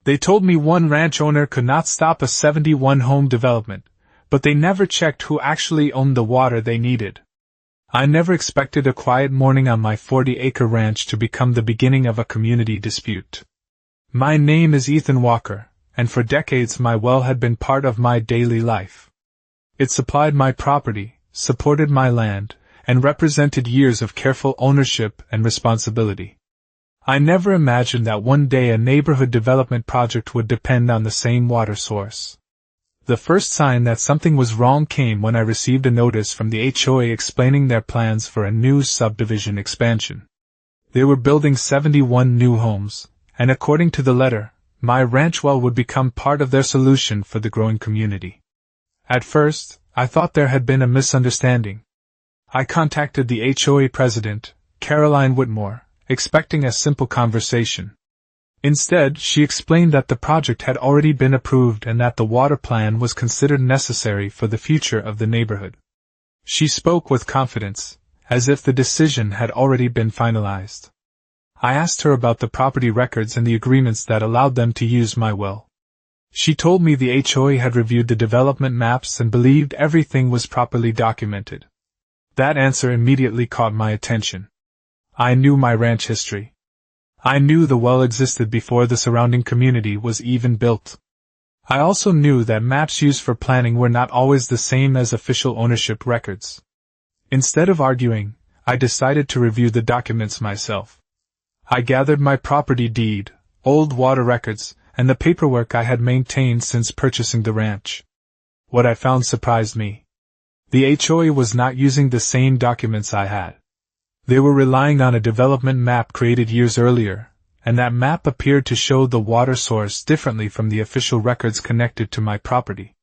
They told me one ranch owner could not stop a 71-home development, but they never checked who actually owned the water they needed. I never expected a quiet morning on my 40-acre ranch to become the beginning of a community dispute. My name is Ethan Walker, and for decades my well had been part of my daily life. It supplied my property, supported my land, and represented years of careful ownership and responsibility. I never imagined that one day a neighborhood development project would depend on the same water source. The first sign that something was wrong came when I received a notice from the HOA explaining their plans for a new subdivision expansion. They were building 71 new homes, and according to the letter, my ranch well would become part of their solution for the growing community. At first, I thought there had been a misunderstanding. I contacted the HOA President, Caroline Whitmore, expecting a simple conversation. Instead, she explained that the project had already been approved and that the water plan was considered necessary for the future of the neighborhood. She spoke with confidence, as if the decision had already been finalized. I asked her about the property records and the agreements that allowed them to use my well. She told me the HOA had reviewed the development maps and believed everything was properly documented. That answer immediately caught my attention. I knew my ranch history. I knew the well existed before the surrounding community was even built. I also knew that maps used for planning were not always the same as official ownership records. Instead of arguing, I decided to review the documents myself. I gathered my property deed, old water records, and the paperwork I had maintained since purchasing the ranch. What I found surprised me. The HOA was not using the same documents I had. They were relying on a development map created years earlier, and that map appeared to show the water source differently from the official records connected to my property.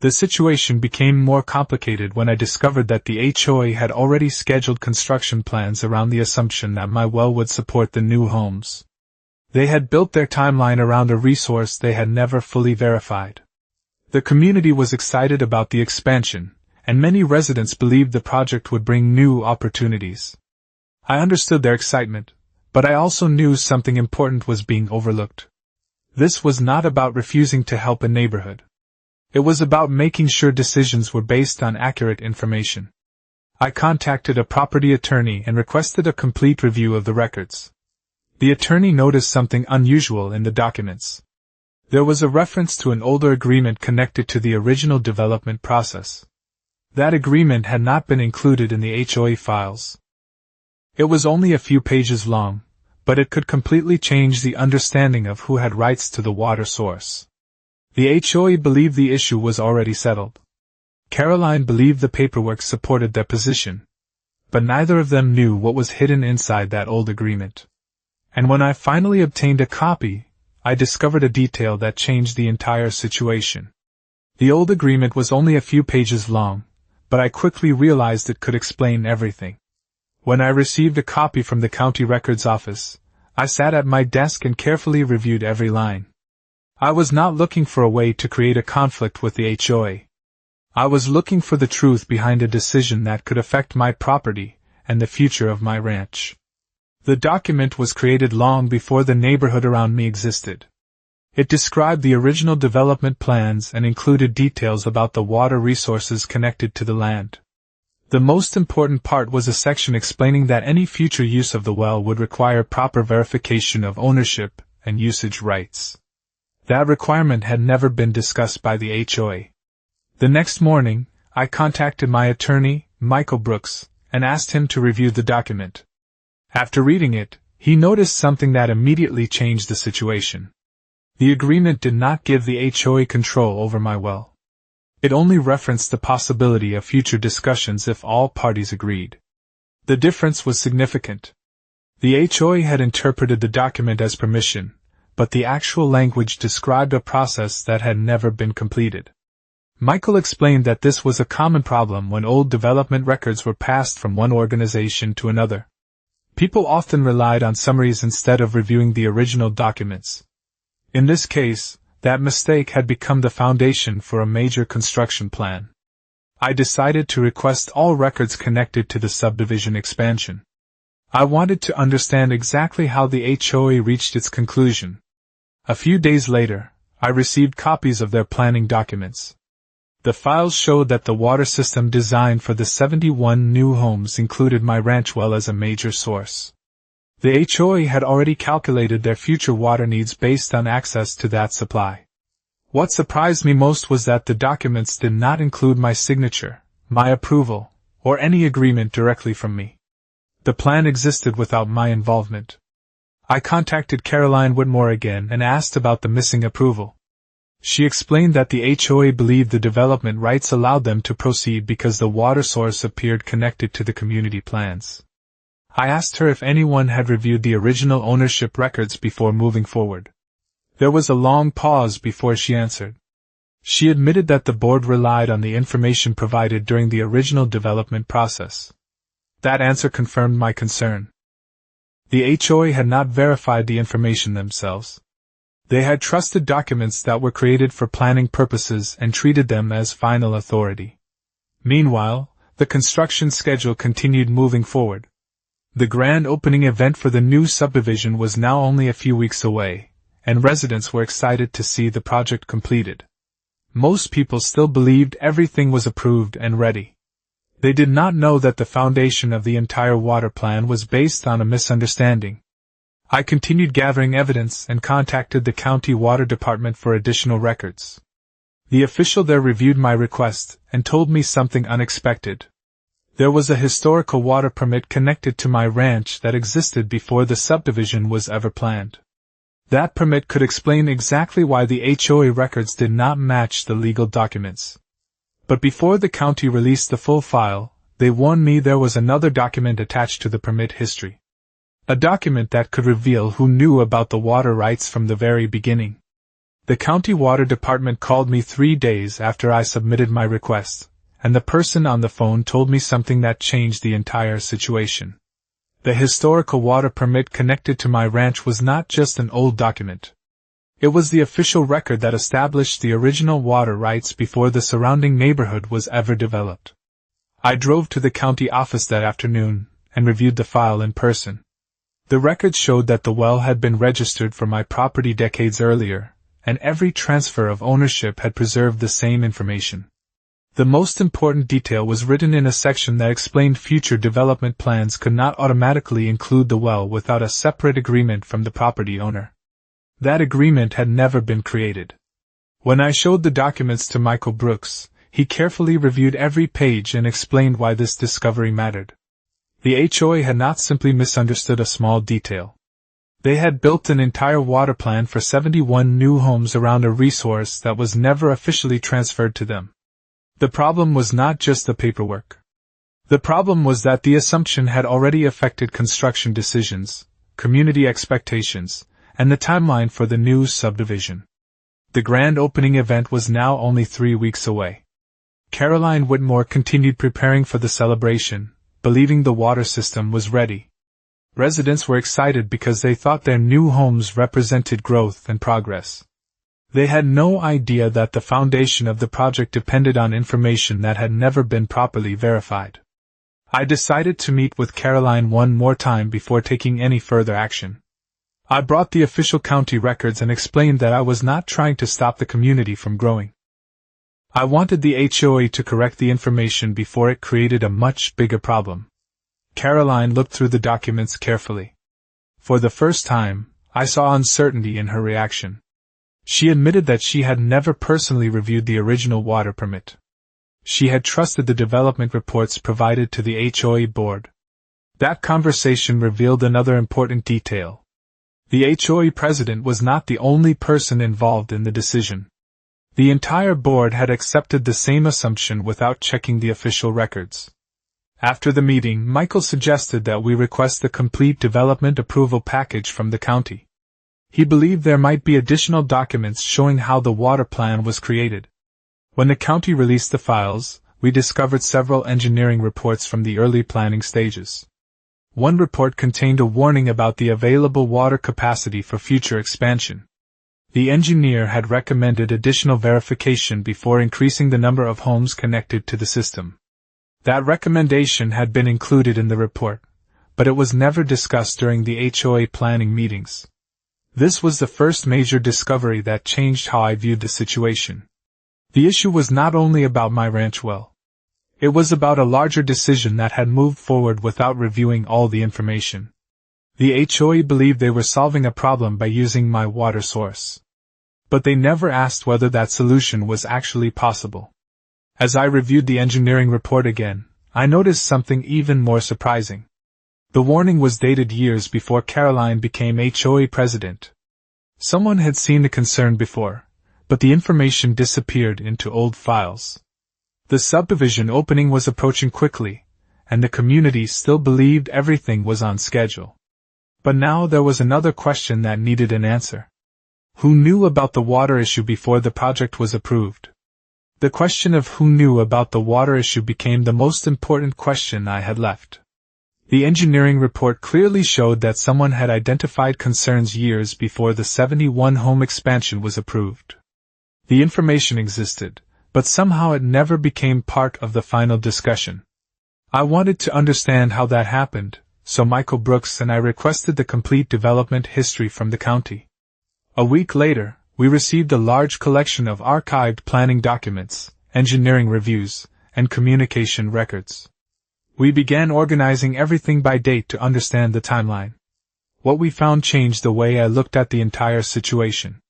The situation became more complicated when I discovered that the HOA had already scheduled construction plans around the assumption that my well would support the new homes. They had built their timeline around a resource they had never fully verified. The community was excited about the expansion, and many residents believed the project would bring new opportunities. I understood their excitement, but I also knew something important was being overlooked. This was not about refusing to help a neighborhood. It was about making sure decisions were based on accurate information. I contacted a property attorney and requested a complete review of the records. The attorney noticed something unusual in the documents. There was a reference to an older agreement connected to the original development process. That agreement had not been included in the HOA files. It was only a few pages long, but it could completely change the understanding of who had rights to the water source. The HOA believed the issue was already settled. Caroline believed the paperwork supported their position, but neither of them knew what was hidden inside that old agreement. And when I finally obtained a copy, I discovered a detail that changed the entire situation. The old agreement was only a few pages long, but I quickly realized it could explain everything. When I received a copy from the county records office, I sat at my desk and carefully reviewed every line. I was not looking for a way to create a conflict with the HOA. I was looking for the truth behind a decision that could affect my property and the future of my ranch. The document was created long before the neighborhood around me existed. It described the original development plans and included details about the water resources connected to the land. The most important part was a section explaining that any future use of the well would require proper verification of ownership and usage rights. That requirement had never been discussed by the HOA. The next morning, I contacted my attorney, Michael Brooks, and asked him to review the document. After reading it, he noticed something that immediately changed the situation. The agreement did not give the HOA control over my well. It only referenced the possibility of future discussions if all parties agreed. The difference was significant. The HOA had interpreted the document as permission, but the actual language described a process that had never been completed. Michael explained that this was a common problem when old development records were passed from one organization to another. People often relied on summaries instead of reviewing the original documents. In this case, that mistake had become the foundation for a major construction plan. I decided to request all records connected to the subdivision expansion. I wanted to understand exactly how the HOA reached its conclusion. A few days later, I received copies of their planning documents. The files showed that the water system designed for the 71 new homes included my ranch well as a major source. The HOA had already calculated their future water needs based on access to that supply. What surprised me most was that the documents did not include my signature, my approval, or any agreement directly from me. The plan existed without my involvement. I contacted Caroline Whitmore again and asked about the missing approval. She explained that the HOA believed the development rights allowed them to proceed because the water source appeared connected to the community plans. I asked her if anyone had reviewed the original ownership records before moving forward. There was a long pause before she answered. She admitted that the board relied on the information provided during the original development process. That answer confirmed my concern. The HOA had not verified the information themselves. They had trusted documents that were created for planning purposes and treated them as final authority. Meanwhile, the construction schedule continued moving forward. The grand opening event for the new subdivision was now only a few weeks away, and residents were excited to see the project completed. Most people still believed everything was approved and ready. They did not know that the foundation of the entire water plan was based on a misunderstanding. I continued gathering evidence and contacted the county water department for additional records. The official there reviewed my request and told me something unexpected. There was a historical water permit connected to my ranch that existed before the subdivision was ever planned. That permit could explain exactly why the HOA records did not match the legal documents. But before the county released the full file, they warned me there was another document attached to the permit history. A document that could reveal who knew about the water rights from the very beginning. The county water department called me 3 days after I submitted my request, and the person on the phone told me something that changed the entire situation. The historical water permit connected to my ranch was not just an old document. It was the official record that established the original water rights before the surrounding neighborhood was ever developed. I drove to the county office that afternoon and reviewed the file in person. The records showed that the well had been registered for my property decades earlier, and every transfer of ownership had preserved the same information. The most important detail was written in a section that explained future development plans could not automatically include the well without a separate agreement from the property owner. That agreement had never been created. When I showed the documents to Michael Brooks, he carefully reviewed every page and explained why this discovery mattered. The HOA had not simply misunderstood a small detail. They had built an entire water plan for 71 new homes around a resource that was never officially transferred to them. The problem was not just the paperwork. The problem was that the assumption had already affected construction decisions, community expectations, and the timeline for the new subdivision. The grand opening event was now only 3 weeks away. Caroline Whitmore continued preparing for the celebration, believing the water system was ready. Residents were excited because they thought their new homes represented growth and progress. They had no idea that the foundation of the project depended on information that had never been properly verified. I decided to meet with Caroline one more time before taking any further action. I brought the official county records and explained that I was not trying to stop the community from growing. I wanted the HOA to correct the information before it created a much bigger problem. Caroline looked through the documents carefully. For the first time, I saw uncertainty in her reaction. She admitted that she had never personally reviewed the original water permit. She had trusted the development reports provided to the HOA board. That conversation revealed another important detail. The HOA president was not the only person involved in the decision. The entire board had accepted the same assumption without checking the official records. After the meeting, Michael suggested that we request the complete development approval package from the county. He believed there might be additional documents showing how the water plan was created. When the county released the files, we discovered several engineering reports from the early planning stages. One report contained a warning about the available water capacity for future expansion. The engineer had recommended additional verification before increasing the number of homes connected to the system. That recommendation had been included in the report, but it was never discussed during the HOA planning meetings. This was the first major discovery that changed how I viewed the situation. The issue was not only about my ranch well. It was about a larger decision that had moved forward without reviewing all the information. The HOA believed they were solving a problem by using my water source. But they never asked whether that solution was actually possible. As I reviewed the engineering report again, I noticed something even more surprising. The warning was dated years before Caroline became HOA President. Someone had seen the concern before, but the information disappeared into old files. The subdivision opening was approaching quickly, and the community still believed everything was on schedule. But now there was another question that needed an answer. Who knew about the water issue before the project was approved? The question of who knew about the water issue became the most important question I had left. The engineering report clearly showed that someone had identified concerns years before the 71-home expansion was approved. The information existed, but somehow it never became part of the final discussion. I wanted to understand how that happened, so Michael Brooks and I requested the complete development history from the county. A week later, we received a large collection of archived planning documents, engineering reviews, and communication records. We began organizing everything by date to understand the timeline. What we found changed the way I looked at the entire situation.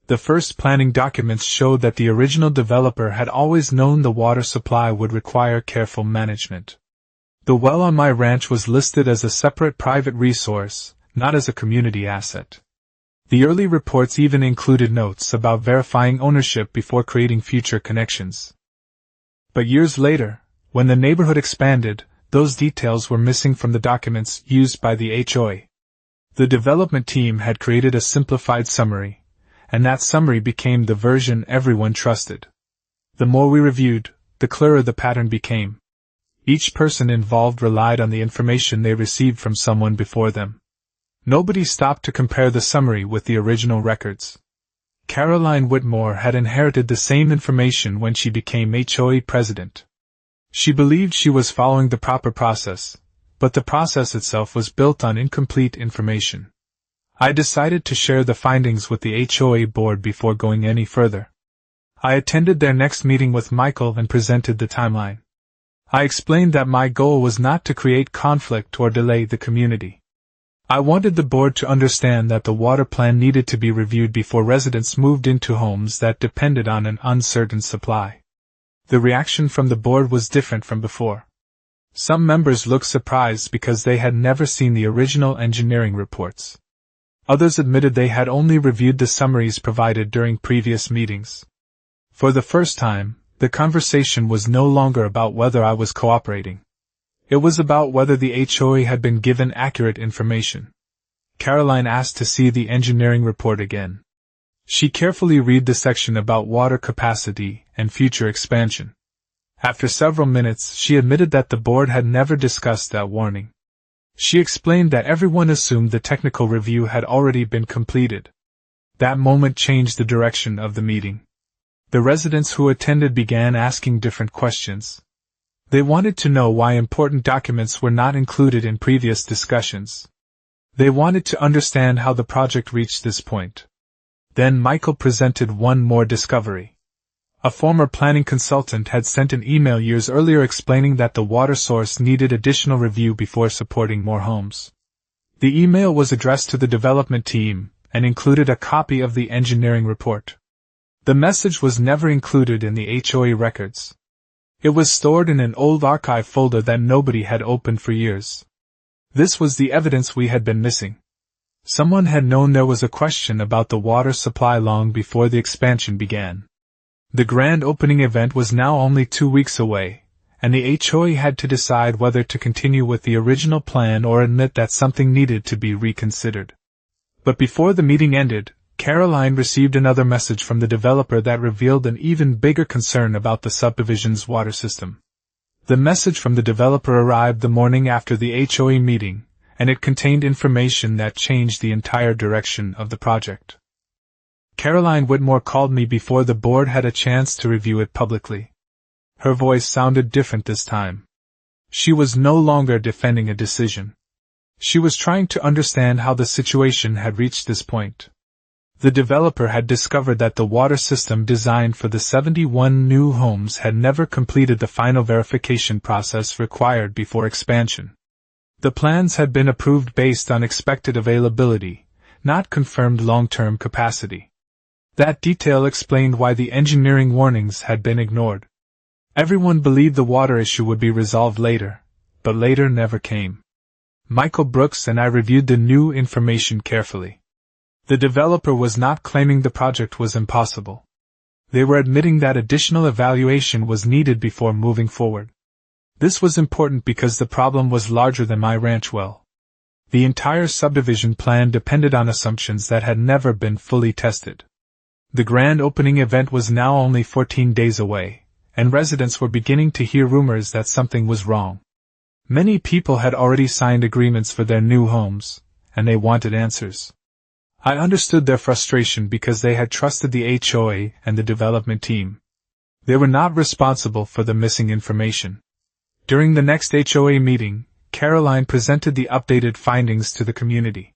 The first planning documents showed that the original developer had always known the water supply would require careful management. The well on my ranch was listed as a separate private resource, not as a community asset. The early reports even included notes about verifying ownership before creating future connections. But years later, when the neighborhood expanded, those details were missing from the documents used by the HOA. The development team had created a simplified summary, and that summary became the version everyone trusted. The more we reviewed, the clearer the pattern became. Each person involved relied on the information they received from someone before them. Nobody stopped to compare the summary with the original records. Caroline Whitmore had inherited the same information when she became HOA President. She believed she was following the proper process, but the process itself was built on incomplete information. I decided to share the findings with the HOA board before going any further. I attended their next meeting with Michael and presented the timeline. I explained that my goal was not to create conflict or delay the community. I wanted the board to understand that the water plan needed to be reviewed before residents moved into homes that depended on an uncertain supply. The reaction from the board was different from before. Some members looked surprised because they had never seen the original engineering reports. Others admitted they had only reviewed the summaries provided during previous meetings. For the first time, the conversation was no longer about whether I was cooperating. It was about whether the HOA had been given accurate information. Caroline asked to see the engineering report again. She carefully read the section about water capacity and future expansion. After several minutes, she admitted that the board had never discussed that warning. She explained that everyone assumed the technical review had already been completed. That moment changed the direction of the meeting. The residents who attended began asking different questions. They wanted to know why important documents were not included in previous discussions. They wanted to understand how the project reached this point. Then Michael presented one more discovery. A former planning consultant had sent an email years earlier explaining that the water source needed additional review before supporting more homes. The email was addressed to the development team and included a copy of the engineering report. The message was never included in the HOA records. It was stored in an old archive folder that nobody had opened for years. This was the evidence we had been missing. Someone had known there was a question about the water supply long before the expansion began. The grand opening event was now only 2 weeks away, and the HOA had to decide whether to continue with the original plan or admit that something needed to be reconsidered. But before the meeting ended, Caroline received another message from the developer that revealed an even bigger concern about the subdivision's water system. The message from the developer arrived the morning after the HOA meeting, and it contained information that changed the entire direction of the project. Caroline Whitmore called me before the board had a chance to review it publicly. Her voice sounded different this time. She was no longer defending a decision. She was trying to understand how the situation had reached this point. The developer had discovered that the water system designed for the 71 new homes had never completed the final verification process required before expansion. The plans had been approved based on expected availability, not confirmed long-term capacity. That detail explained why the engineering warnings had been ignored. Everyone believed the water issue would be resolved later, but later never came. Michael Brooks and I reviewed the new information carefully. The developer was not claiming the project was impossible. They were admitting that additional evaluation was needed before moving forward. This was important because the problem was larger than my ranch well. The entire subdivision plan depended on assumptions that had never been fully tested. The grand opening event was now only 14 days away, and residents were beginning to hear rumors that something was wrong. Many people had already signed agreements for their new homes, and they wanted answers. I understood their frustration because they had trusted the HOA and the development team. They were not responsible for the missing information. During the next HOA meeting, Caroline presented the updated findings to the community.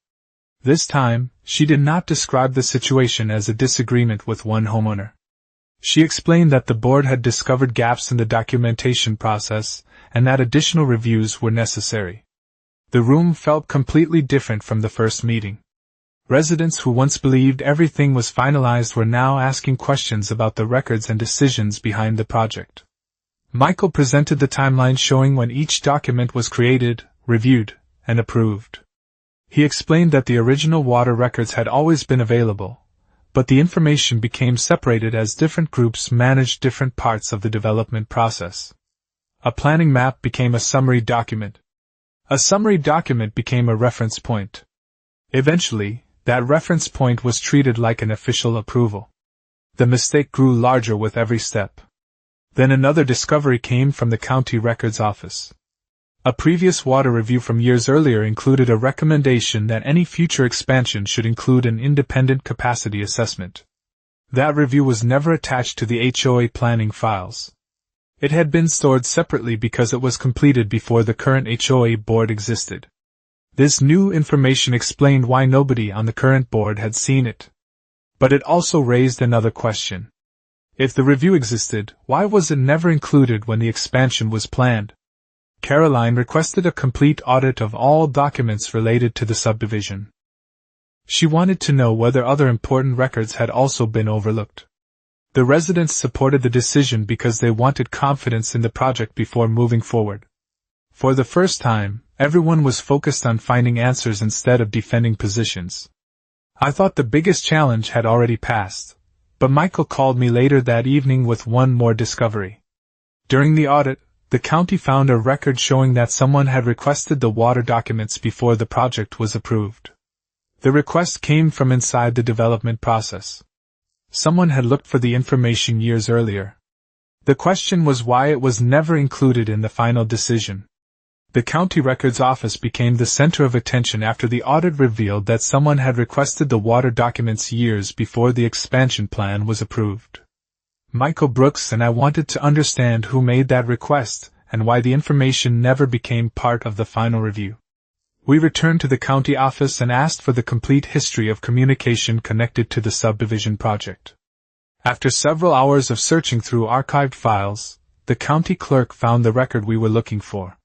This time, she did not describe the situation as a disagreement with one homeowner. She explained that the board had discovered gaps in the documentation process and that additional reviews were necessary. The room felt completely different from the first meeting. Residents who once believed everything was finalized were now asking questions about the records and decisions behind the project. Michael presented the timeline showing when each document was created, reviewed, and approved. He explained that the original water records had always been available, but the information became separated as different groups managed different parts of the development process. A planning map became a summary document. A summary document became a reference point. Eventually, that reference point was treated like an official approval. The mistake grew larger with every step. Then another discovery came from the county records office. A previous water review from years earlier included a recommendation that any future expansion should include an independent capacity assessment. That review was never attached to the HOA planning files. It had been stored separately because it was completed before the current HOA board existed. This new information explained why nobody on the current board had seen it. But it also raised another question. If the review existed, why was it never included when the expansion was planned? Caroline requested a complete audit of all documents related to the subdivision. She wanted to know whether other important records had also been overlooked. The residents supported the decision because they wanted confidence in the project before moving forward. For the first time, everyone was focused on finding answers instead of defending positions. I thought the biggest challenge had already passed, but Michael called me later that evening with one more discovery. During the audit, the county found a record showing that someone had requested the water documents before the project was approved. The request came from inside the development process. Someone had looked for the information years earlier. The question was why it was never included in the final decision. The county records office became the center of attention after the audit revealed that someone had requested the water documents years before the expansion plan was approved. Michael Brooks and I wanted to understand who made that request and why the information never became part of the final review. We returned to the county office and asked for the complete history of communication connected to the subdivision project. After several hours of searching through archived files, the county clerk found the record we were looking for.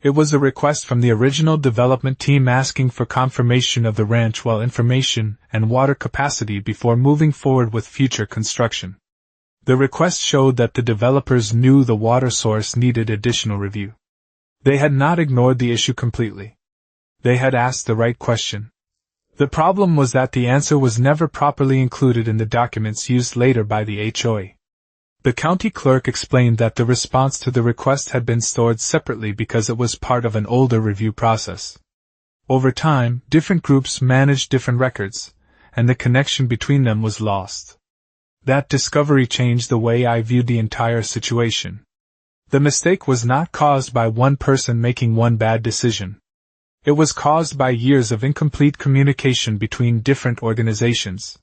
It was a request from the original development team asking for confirmation of the ranch well information and water capacity before moving forward with future construction. The request showed that the developers knew the water source needed additional review. They had not ignored the issue completely. They had asked the right question. The problem was that the answer was never properly included in the documents used later by the HOA. The county clerk explained that the response to the request had been stored separately because it was part of an older review process. Over time, different groups managed different records, and the connection between them was lost. That discovery changed the way I viewed the entire situation. The mistake was not caused by one person making one bad decision. It was caused by years of incomplete communication between different organizations.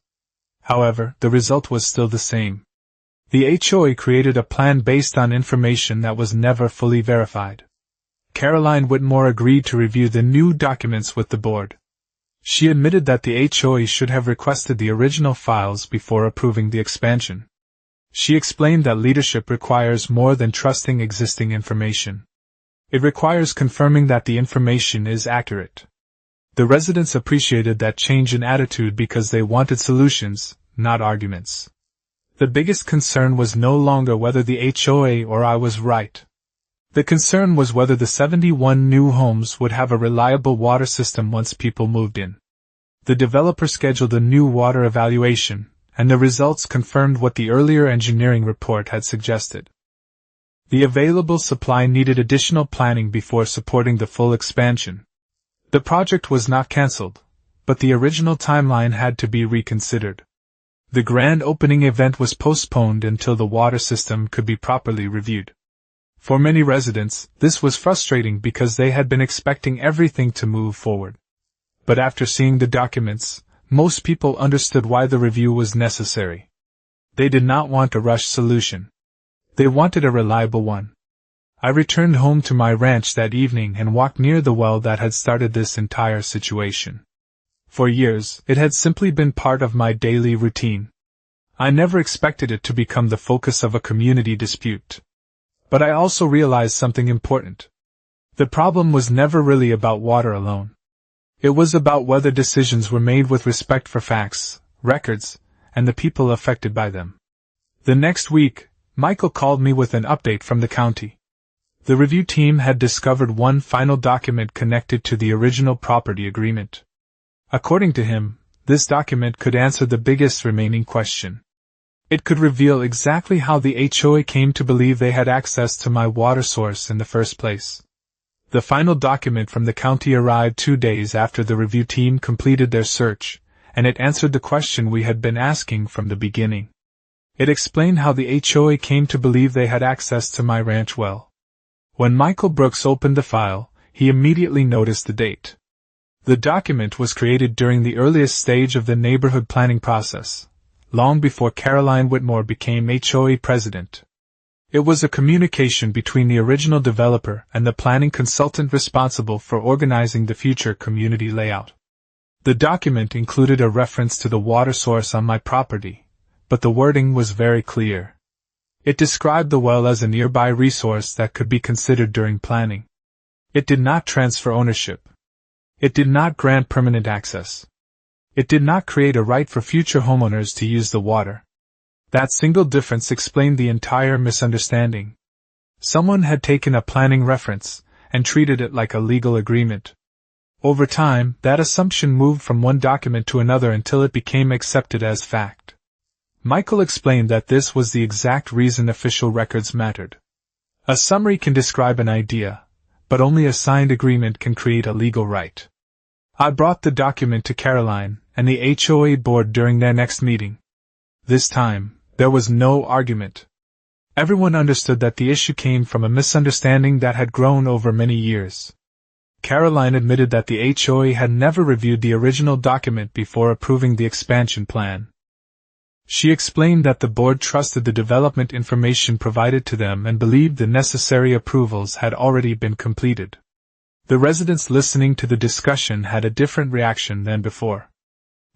However, the result was still the same. The HOA created a plan based on information that was never fully verified. Caroline Whitmore agreed to review the new documents with the board. She admitted that the HOA should have requested the original files before approving the expansion. She explained that leadership requires more than trusting existing information. It requires confirming that the information is accurate. The residents appreciated that change in attitude because they wanted solutions, not arguments. The biggest concern was no longer whether the HOA or I was right. The concern was whether the 71 new homes would have a reliable water system once people moved in. The developer scheduled a new water evaluation, and the results confirmed what the earlier engineering report had suggested. The available supply needed additional planning before supporting the full expansion. The project was not cancelled, but the original timeline had to be reconsidered. The grand opening event was postponed until the water system could be properly reviewed. For many residents, this was frustrating because they had been expecting everything to move forward. But after seeing the documents, most people understood why the review was necessary. They did not want a rushed solution. They wanted a reliable one. I returned home to my ranch that evening and walked near the well that had started this entire situation. For years, it had simply been part of my daily routine. I never expected it to become the focus of a community dispute. But I also realized something important. The problem was never really about water alone. It was about whether decisions were made with respect for facts, records, and the people affected by them. The next week, Michael called me with an update from the county. The review team had discovered one final document connected to the original property agreement. According to him, this document could answer the biggest remaining question. It could reveal exactly how the HOA came to believe they had access to my water source in the first place. The final document from the county arrived 2 days after the review team completed their search, and it answered the question we had been asking from the beginning. It explained how the HOA came to believe they had access to my ranch well. When Michael Brooks opened the file, he immediately noticed the date. The document was created during the earliest stage of the neighborhood planning process, long before Caroline Whitmore became HOA President. It was a communication between the original developer and the planning consultant responsible for organizing the future community layout. The document included a reference to the water source on my property, but the wording was very clear. It described the well as a nearby resource that could be considered during planning. It did not transfer ownership. It did not grant permanent access. It did not create a right for future homeowners to use the water. That single difference explained the entire misunderstanding. Someone had taken a planning reference and treated it like a legal agreement. Over time, that assumption moved from one document to another until it became accepted as fact. Michael explained that this was the exact reason official records mattered. A summary can describe an idea, but only a signed agreement can create a legal right. I brought the document to Caroline and the HOA board during their next meeting. This time, there was no argument. Everyone understood that the issue came from a misunderstanding that had grown over many years. Caroline admitted that the HOA had never reviewed the original document before approving the expansion plan. She explained that the board trusted the development information provided to them and believed the necessary approvals had already been completed. The residents listening to the discussion had a different reaction than before.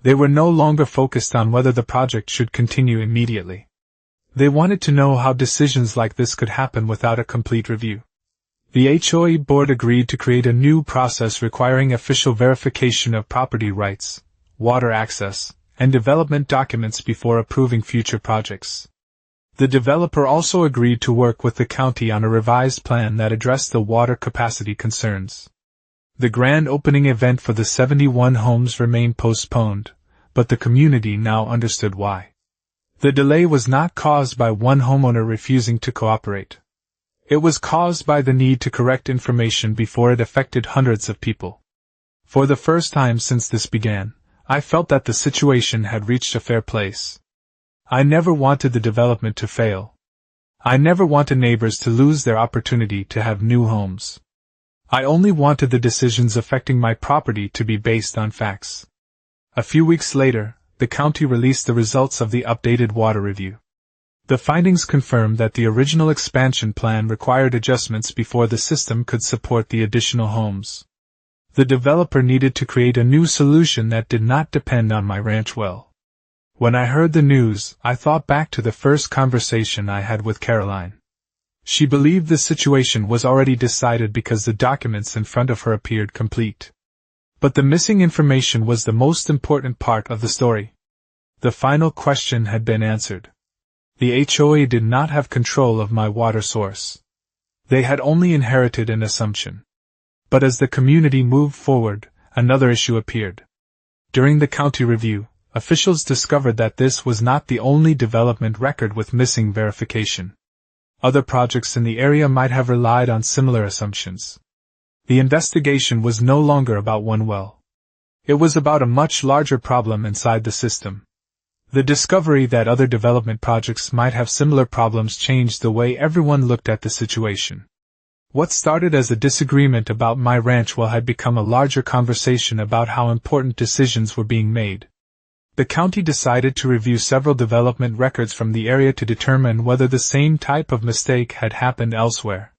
They were no longer focused on whether the project should continue immediately. They wanted to know how decisions like this could happen without a complete review. The HOA board agreed to create a new process requiring official verification of property rights, water access, and development documents before approving future projects. The developer also agreed to work with the county on a revised plan that addressed the water capacity concerns. The grand opening event for the 71 homes remained postponed, but the community now understood why. The delay was not caused by one homeowner refusing to cooperate. It was caused by the need to correct information before it affected hundreds of people. For the first time since this began, I felt that the situation had reached a fair place. I never wanted the development to fail. I never wanted neighbors to lose their opportunity to have new homes. I only wanted the decisions affecting my property to be based on facts. A few weeks later, the county released the results of the updated water review. The findings confirmed that the original expansion plan required adjustments before the system could support the additional homes. The developer needed to create a new solution that did not depend on my ranch well. When I heard the news, I thought back to the first conversation I had with Caroline. She believed the situation was already decided because the documents in front of her appeared complete. But the missing information was the most important part of the story. The final question had been answered. The HOA did not have control of my water source. They had only inherited an assumption. But as the community moved forward, another issue appeared. During the county review, officials discovered that this was not the only development record with missing verification. Other projects in the area might have relied on similar assumptions. The investigation was no longer about one well. It was about a much larger problem inside the system. The discovery that other development projects might have similar problems changed the way everyone looked at the situation. What started as a disagreement about my ranch well had become a larger conversation about how important decisions were being made. The county decided to review several development records from the area to determine whether the same type of mistake had happened elsewhere.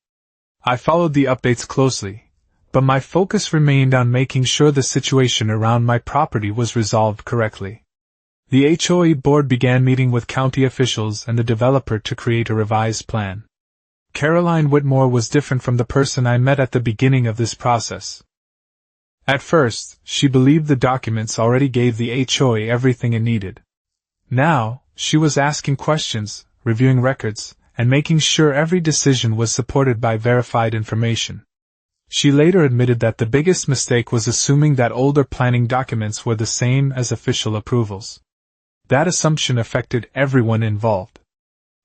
I followed the updates closely, but my focus remained on making sure the situation around my property was resolved correctly. The HOA board began meeting with county officials and the developer to create a revised plan. Caroline Whitmore was different from the person I met at the beginning of this process. At first, she believed the documents already gave the HOA everything it needed. Now, she was asking questions, reviewing records, and making sure every decision was supported by verified information. She later admitted that the biggest mistake was assuming that older planning documents were the same as official approvals. That assumption affected everyone involved.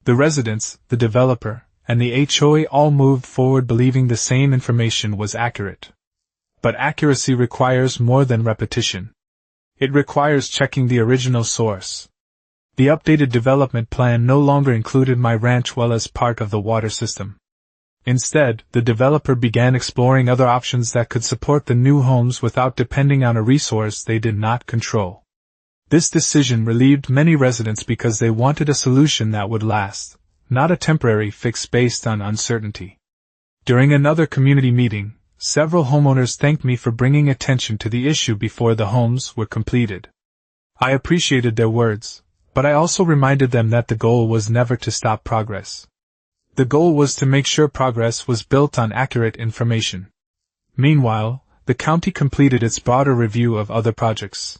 The residents, the developer, and the HOA all moved forward believing the same information was accurate. But accuracy requires more than repetition. It requires checking the original source. The updated development plan no longer included my ranch well as part of the water system. Instead, the developer began exploring other options that could support the new homes without depending on a resource they did not control. This decision relieved many residents because they wanted a solution that would last, not a temporary fix based on uncertainty. During another community meeting, several homeowners thanked me for bringing attention to the issue before the homes were completed. I appreciated their words, but I also reminded them that the goal was never to stop progress. The goal was to make sure progress was built on accurate information. Meanwhile, the county completed its broader review of other projects.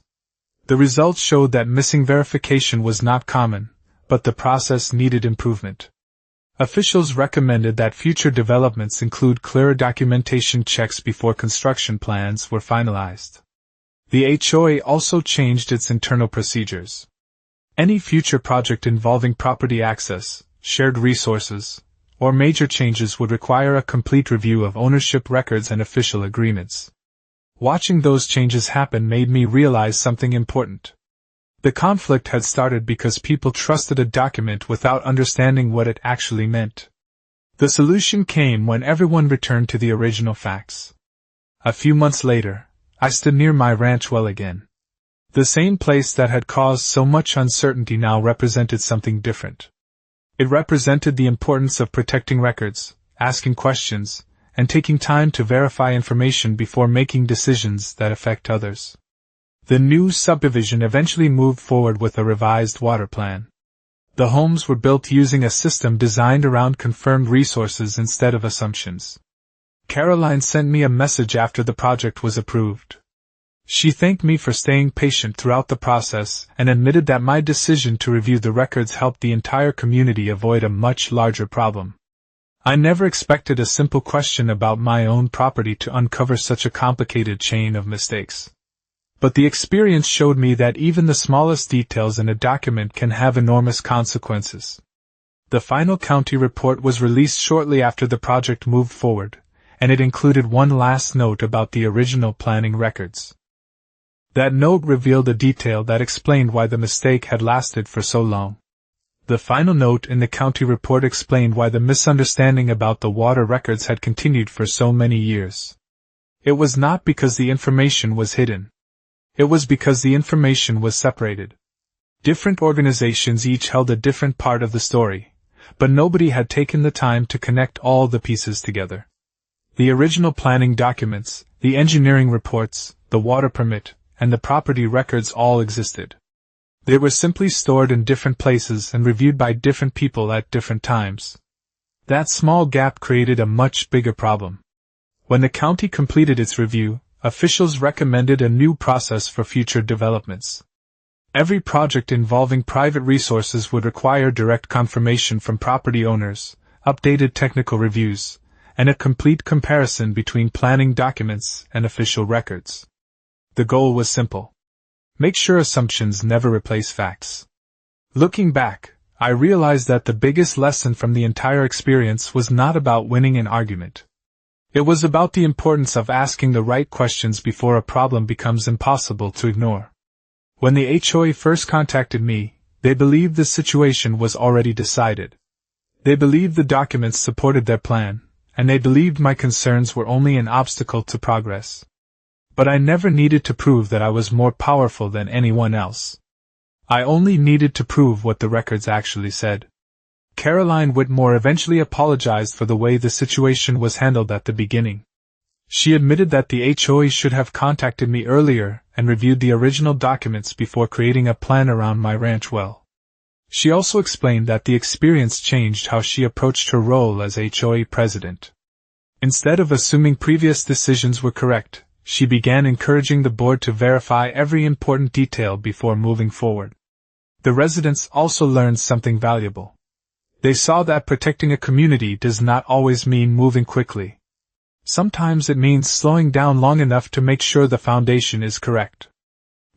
The results showed that missing verification was not common, but the process needed improvement. Officials recommended that future developments include clearer documentation checks before construction plans were finalized. The HOA also changed its internal procedures. Any future project involving property access, shared resources, or major changes would require a complete review of ownership records and official agreements. Watching those changes happen made me realize something important. The conflict had started because people trusted a document without understanding what it actually meant. The solution came when everyone returned to the original facts. A few months later, I stood near my ranch well again. The same place that had caused so much uncertainty now represented something different. It represented the importance of protecting records, asking questions, and taking time to verify information before making decisions that affect others. The new subdivision eventually moved forward with a revised water plan. The homes were built using a system designed around confirmed resources instead of assumptions. Caroline sent me a message after the project was approved. She thanked me for staying patient throughout the process and admitted that my decision to review the records helped the entire community avoid a much larger problem. I never expected a simple question about my own property to uncover such a complicated chain of mistakes. But the experience showed me that even the smallest details in a document can have enormous consequences. The final county report was released shortly after the project moved forward, and it included one last note about the original planning records. That note revealed a detail that explained why the mistake had lasted for so long. The final note in the county report explained why the misunderstanding about the water records had continued for so many years. It was not because the information was hidden. It was because the information was separated. Different organizations each held a different part of the story, but nobody had taken the time to connect all the pieces together. The original planning documents, the engineering reports, the water permit, and the property records all existed. They were simply stored in different places and reviewed by different people at different times. That small gap created a much bigger problem. When the county completed its review, officials recommended a new process for future developments. Every project involving private resources would require direct confirmation from property owners, updated technical reviews, and a complete comparison between planning documents and official records. The goal was simple. Make sure assumptions never replace facts. Looking back, I realized that the biggest lesson from the entire experience was not about winning an argument. It was about the importance of asking the right questions before a problem becomes impossible to ignore. When the HOA first contacted me, they believed the situation was already decided. They believed the documents supported their plan, and they believed my concerns were only an obstacle to progress. But I never needed to prove that I was more powerful than anyone else. I only needed to prove what the records actually said. Caroline Whitmore eventually apologized for the way the situation was handled at the beginning. She admitted that the HOA should have contacted me earlier and reviewed the original documents before creating a plan around my ranch well. She also explained that the experience changed how she approached her role as HOA President. Instead of assuming previous decisions were correct, she began encouraging the board to verify every important detail before moving forward. The residents also learned something valuable. They saw that protecting a community does not always mean moving quickly. Sometimes it means slowing down long enough to make sure the foundation is correct.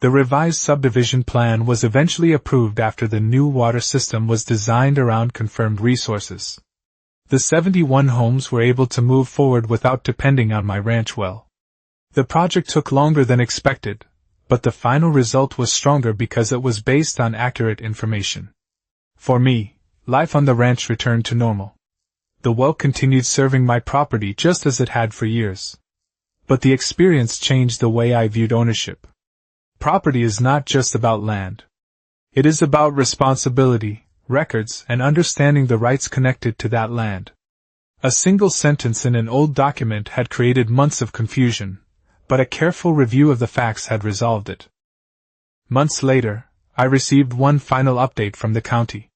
The revised subdivision plan was eventually approved after the new water system was designed around confirmed resources. The 71 homes were able to move forward without depending on my ranch well. The project took longer than expected, but the final result was stronger because it was based on accurate information. For me, life on the ranch returned to normal. The well continued serving my property just as it had for years. But the experience changed the way I viewed ownership. Property is not just about land. It is about responsibility, records, and understanding the rights connected to that land. A single sentence in an old document had created months of confusion, but a careful review of the facts had resolved it. Months later, I received one final update from the county.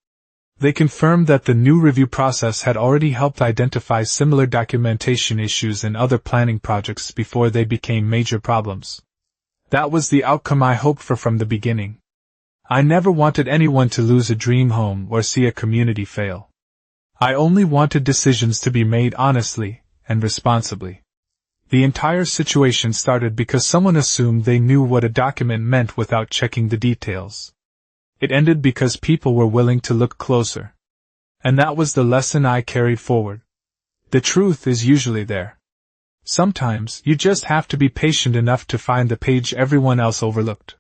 They confirmed that the new review process had already helped identify similar documentation issues in other planning projects before they became major problems. That was the outcome I hoped for from the beginning. I never wanted anyone to lose a dream home or see a community fail. I only wanted decisions to be made honestly and responsibly. The entire situation started because someone assumed they knew what a document meant without checking the details. It ended because people were willing to look closer. And that was the lesson I carried forward. The truth is usually there. Sometimes you just have to be patient enough to find the page everyone else overlooked.